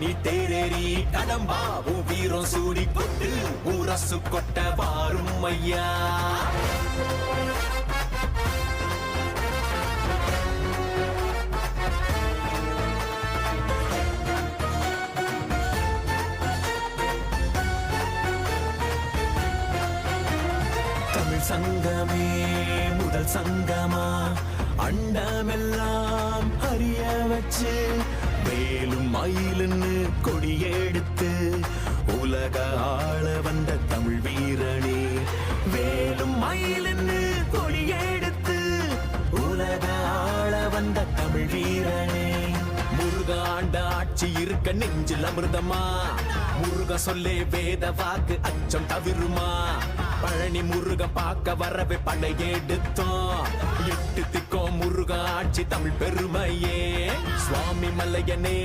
நீ தேரேறி கடம்பா உன் வீரம் சூடி போட்டு ஊரசு கொட்ட வாரும் ஐயா. தமிழ் சங்கமே முதல் சங்கமா அண்டமெல்லாம் அறிய வச்சு வேலும் மயிலுன்னு கொடியெடுத்து உலக ஆள வந்த தமிழ் வீரனே. வேலும் மயிலுன்னு கொடியெடுத்து உலக ஆள வந்த தமிழ் வீரனே. முருகாண்ட ஆட்சி இருக்க நெஞ்சில் அமிர்தமா முருக சொல்லே வேத வாக்கு அச்சம் தவிருமா. பழனி முருக பார்க்க வரவே படையெடுத்தோம் 8 திக்கும் முருக ஆட்சி தமிழ் பெருமையே. சுவாமி மலையனே